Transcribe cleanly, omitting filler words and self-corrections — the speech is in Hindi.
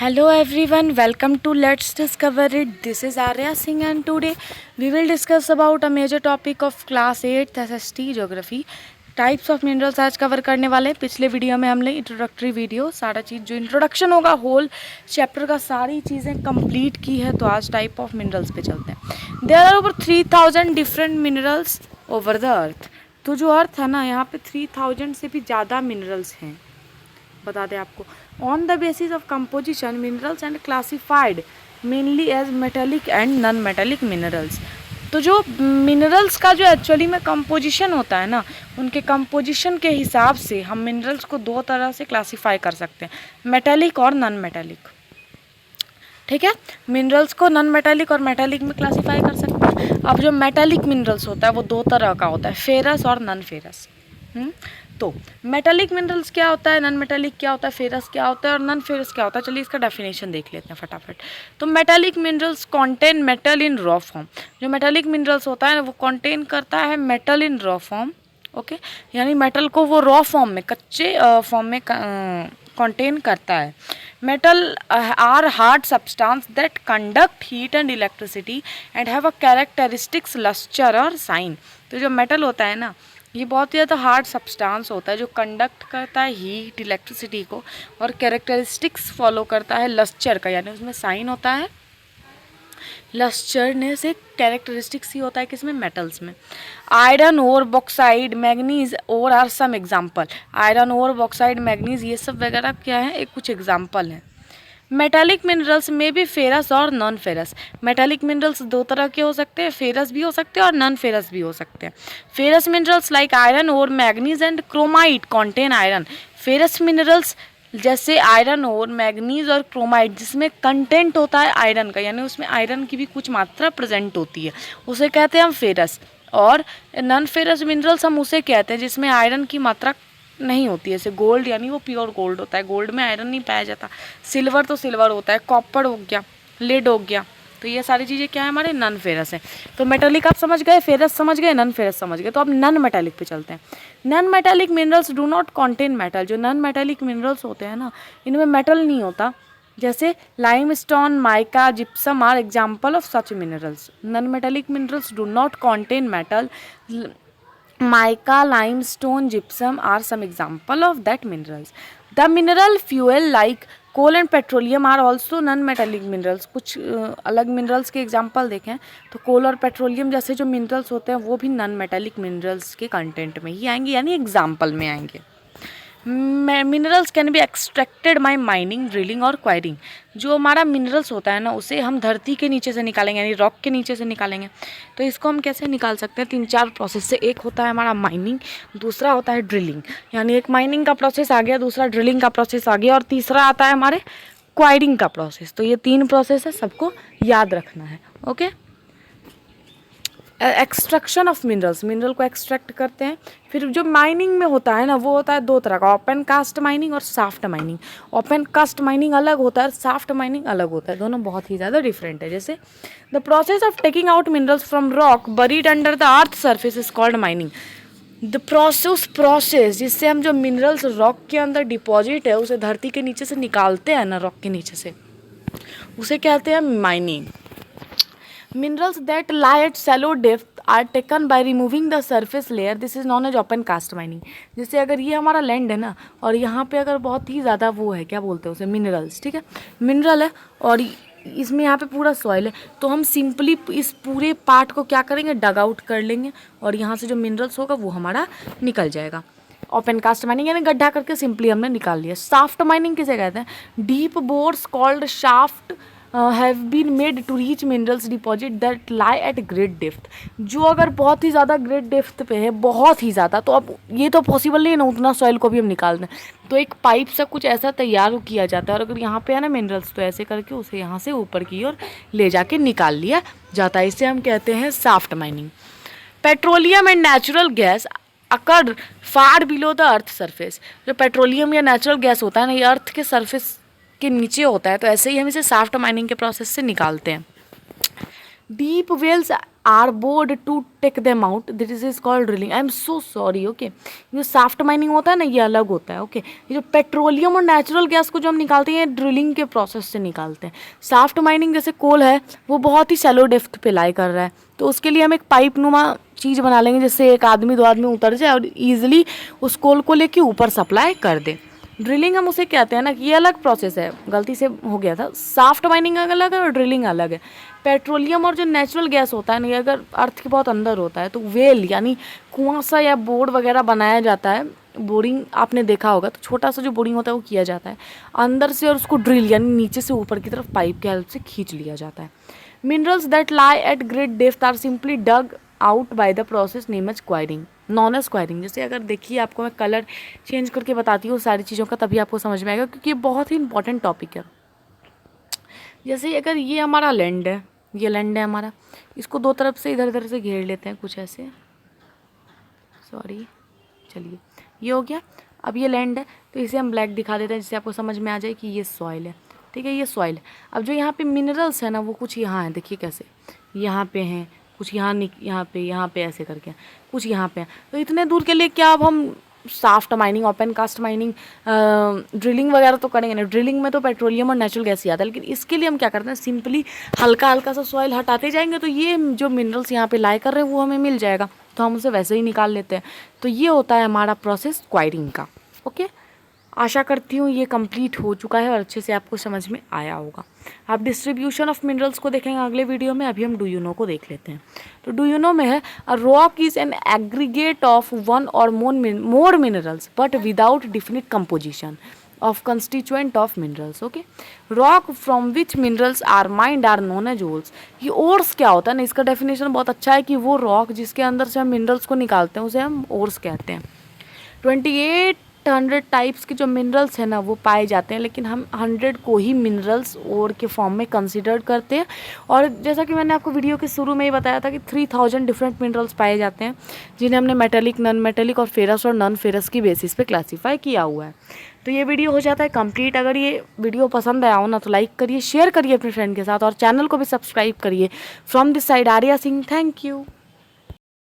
Hello everyone, welcome to Let's Discover It. This is Arya Singh and today we will discuss about a major topic of class 8th SST Geography. Types of minerals आज कवर करने वाले हैं। पिछले वीडियो में हमने इंट्रोडक्टरी वीडियो सारा चीज़ जो इंट्रोडक्शन होगा होल चैप्टर का सारी चीज़ें कंप्लीट की है। तो आज टाइप ऑफ मिनरल्स पे चलते हैं। There are over 3000 different minerals over the earth. तो जो अर्थ है ना, यहाँ पे 3000 से भी ज़्यादा मिनरल्स हैं, बता दें आपको। On the basis of composition minerals and classified mainly as metallic and non metallic minerals. तो जो मिनरल्स का जो एक्चुअली में कंपोजिशन होता है ना, उनके कंपोजिशन के हिसाब से हम मिनरल्स को दो तरह से क्लासिफाई कर सकते हैं, मेटेलिक और नॉन मेटेलिक। ठीक है, मिनरल्स को नॉन मेटेलिक और मेटेलिक में क्लासिफाई कर सकते हैं। अब जो मेटेलिक मिनरल्स होता है वो दो तरह का होता है, फेरस और नॉन फेरस। तो मेटेलिक मिनरल्स क्या होता है, नॉन मेटेलिक क्या होता है, फेरस क्या होता है और नॉन फेरस क्या होता है। चलिए इसका डेफिनेशन देख लेते हैं फटाफट। तो मेटेलिक मिनरल्स कंटेन मेटल इन रॉ फॉर्म। जो मेटेलिक मिनरल्स होता है ना, वो कंटेन करता है मेटल इन रॉ फॉर्म। ओके, यानी मेटल को वो रॉ फॉर्म में, कच्चे फॉर्म में कंटेन करता है। Metal are hard substance that conduct heat and electricity and have a characteristics lustre और साइन। तो जो मेटल होता है ना, ये बहुत ही ज़्यादा हार्ड सब्सटेंस होता है जो कंडक्ट करता है हीट इलेक्ट्रिसिटी को, और कैरेक्टरिस्टिक्स फॉलो करता है लस्चर का, यानी उसमें साइन होता है। लस्चर से कैरेक्टरिस्टिक्स ही होता है किसमें, मेटल्स में। Iron ore, bauxite, manganese ore are some example. Iron ore, bauxite, manganese ये सब वगैरह क्या है, एक कुछ एग्जाम्पल हैं। मेटालिक मिनरल्स में भी फेरस और नॉन फेरस। मेटालिक मिनरल्स दो तरह के हो सकते हैं, फेरस भी हो सकते हैं और नॉन फेरस भी हो सकते हैं। फेरस मिनरल्स लाइक आयरन और manganese and chromite contain iron. Ferrous minerals जैसे आयरन और मैग्नीज और क्रोमाइट, जिसमें कंटेंट होता है आयरन का, यानी उसमें आयरन की भी कुछ मात्रा प्रेजेंट होती है, उसे कहते हैं हम फेरस। और नॉन फेरस मिनरल्स हम उसे कहते हैं जिसमें आयरन की मात्रा नहीं होती है। जैसे गोल्ड, यानी वो प्योर गोल्ड होता है, गोल्ड में आयरन नहीं पाया जाता। सिल्वर तो सिल्वर होता है, कॉपर हो गया, लेड हो गया। तो ये सारी चीज़ें क्या है, हमारे नॉन फेरस हैं। तो मेटेलिक आप समझ गए, फेरस समझ गए, नॉन फेरस समझ गए। तो अब नॉन मेटेलिक पे चलते हैं। Non metallic minerals do not contain metal. जो नॉन मेटेलिक मिनरल्स होते हैं ना, इनमें मेटल नहीं होता। जैसे limestone, mica, gypsum are example of such minerals. Non metallic minerals do not contain metal. Mica, limestone, gypsum are some example of that minerals. The mineral fuel like coal and petroleum are also non-metallic minerals. कुछ अलग minerals के example देखें तो कोल और पेट्रोलियम जैसे जो minerals होते हैं वो भी non-metallic minerals के content में ही आएंगे, यानी example में आएंगे। Minerals can be extracted bye mining, drilling और क्वायरिंग। जो हमारा मिनरल्स होता है ना, उसे हम धरती के नीचे से निकालेंगे, यानी रॉक के नीचे से निकालेंगे। तो इसको हम कैसे निकाल सकते हैं, तीन चार प्रोसेस से। एक होता है हमारा माइनिंग, दूसरा होता है ड्रिलिंग, यानी एक माइनिंग का प्रोसेस आ गया, दूसरा ड्रिलिंग का प्रोसेस आ गया, और तीसरा आता है हमारे क्वायरिंग का प्रोसेस। तो ये तीन प्रोसेस है, सबको याद रखना है। Okay, extraction of minerals, mineral को एक्सट्रैक्ट करते हैं। फिर जो माइनिंग में होता है ना, वो होता है दो तरह का, ओपन कास्ट माइनिंग और shaft mining. Open cast mining अलग होता है, साफ्ट माइनिंग अलग होता है, दोनों बहुत ही ज़्यादा डिफरेंट है। जैसे the process of taking out minerals from rock buried under the earth surface is called mining. The process जिससे हम जो मिनरल्स रॉक के अंदर डिपॉजिट है, उसे धरती के नीचे से निकालते हैं ना, रॉक के नीचे से, उसे कहते हैं mining. Minerals that lie at shallow depth are taken by removing the surface layer. This is known as open cast mining. जैसे अगर ये हमारा लैंड है ना, और यहाँ पे अगर बहुत ही ज़्यादा वो है, क्या बोलते हैं उसे, मिनरल्स, ठीक है, मिनरल है, और इसमें यहाँ पे पूरा सॉइल है, तो हम सिंपली इस पूरे पार्ट को क्या करेंगे, डग आउट कर लेंगे, और यहाँ से जो मिनरल्स होगा वो हमारा निकल जाएगा। ओपन कास्ट माइनिंग यानी गड्ढा करके सिंपली हमने निकाल लिया। साफ्ट माइनिंग किसे कहते हैं, deep bores called shaft have been made to reach minerals deposit that lie at great depth. जो अगर बहुत ही ज़्यादा ग्रेट डेप्थ पे है, बहुत ही ज़्यादा, तो अब ये तो पॉसिबल नहीं है ना, उतना सॉइल को भी हम निकाल दें। तो एक पाइप से कुछ ऐसा तैयार किया जाता है, और अगर यहाँ पे है ना मिनरल्स, तो ऐसे करके उसे यहाँ से ऊपर की ओर ले जाके निकाल लिया जाता है। इसे हम कहते हैं shaft mining. Petroleum and natural gas occur far below the earth surface. जो पेट्रोलियम या नेचुरल गैस होता है ना, ये अर्थ के सरफेस के नीचे होता है, तो ऐसे ही हम इसे साफ्ट माइनिंग के प्रोसेस से निकालते हैं। Deep wells are bored to take them out, this is called drilling. I am so sorry, okay. जो शाफ्ट माइनिंग होता है ना, ये अलग होता है, ओके। ये जो पेट्रोलियम और नेचुरल गैस को जो हम निकालते हैं, ड्रिलिंग के प्रोसेस से निकालते हैं। शाफ्ट माइनिंग जैसे कोल है, वो बहुत ही शैलो डेप्थ पे लाई कर रहा है, तो उसके लिए हम एक पाइप नुमा चीज़ बना लेंगे, जिससे एक आदमी दो आदमी उतर जाए और ईजिली उस कोल को लेके ऊपर सप्लाई कर दे। ड्रिलिंग हम उसे कहते हैं ना कि ये अलग प्रोसेस है, गलती से हो गया था। शाफ्ट माइनिंग अलग है और ड्रिलिंग अलग है। पेट्रोलियम और जो नेचुरल गैस होता है ना, ये अगर अर्थ के बहुत अंदर होता है तो वेल यानी कुआं सा या बोर्ड वगैरह बनाया जाता है। बोरिंग आपने देखा होगा, तो छोटा सा जो बोरिंग होता है वो किया जाता है अंदर से, और उसको ड्रिल यानी नीचे से ऊपर की तरफ पाइप के हेल्प से खींच लिया जाता है। Minerals that lie at great depth are simply dug out by the process name as quarrying, known as quarrying. जैसे अगर देखिए, आपको मैं कलर चेंज करके बताती हूँ सारी चीज़ों का, तभी आपको समझ में आएगा, क्योंकि ये बहुत ही इंपॉर्टेंट टॉपिक है। जैसे अगर ये हमारा लैंड है, ये लैंड है हमारा, इसको दो तरफ से इधर उधर से घेर लेते हैं कुछ ऐसे, सॉरी, चलिए ये हो गया। अब ये लैंड है तो इसे हम ब्लैक दिखा देते हैं, जिससे आपको समझ में आ जाए कि ये सॉइल है, ठीक है, ये सॉइल है। अब जो यहाँ पे मिनरल्स है ना, वो कुछ यहाँ है, देखिए कैसे, यहाँ पे हैं कुछ, यहाँ पे ऐसे करके कुछ यहाँ पे हैं। तो इतने दूर के लिए क्या अब हम shaft mining, open cast mining, drilling वगैरह तो करेंगे ना। ड्रिलिंग में तो पेट्रोलियम और नेचुरल गैस ही आता है, लेकिन इसके लिए हम क्या करते हैं, सिंपली हल्का हल्का सा सॉइल हटाते जाएंगे, तो ये जो मिनरल्स यहाँ पे लाई कर रहे हैं वो हमें मिल जाएगा, तो हम उसे वैसे ही निकाल लेते हैं। तो ये होता है हमारा प्रोसेस क्वायरिंग का, ओके। आशा करती हूँ ये कंप्लीट हो चुका है और अच्छे से आपको समझ में आया होगा। आप डिस्ट्रीब्यूशन ऑफ मिनरल्स को देखेंगे अगले वीडियो में। अभी हम डू यू नो को देख लेते हैं। तो डू यू नो में है, a rock is an aggregate of one और more minerals but without definite composition of constituent of minerals, okay। rock from which minerals are mined are known as ores। ये ores क्या होता है ना, इसका डेफिनेशन बहुत अच्छा है कि वो रॉक जिसके अंदर से हम मिनरल्स को निकालते हैं उसे हम ores कहते हैं। 2800 टाइप्स के जो मिनरल्स हैं ना वो पाए जाते हैं, लेकिन हम 100 को ही मिनरल्स ओर के फॉर्म में कंसिडर करते हैं। और जैसा कि मैंने आपको वीडियो के शुरू में ही बताया था कि 3000 डिफरेंट मिनरल्स पाए जाते हैं, जिन्हें हमने मेटेलिक, नॉन मेटेलिक और फेरस और नॉन फेरस की बेसिस पे क्लासीफाई किया हुआ है। तो ये वीडियो हो जाता है कंप्लीट। अगर ये वीडियो पसंद आया हो ना तो लाइक करिए, शेयर करिए अपने फ्रेंड के साथ, और चैनल को भी सब्सक्राइब करिए। From this side Arya Singh, thank you.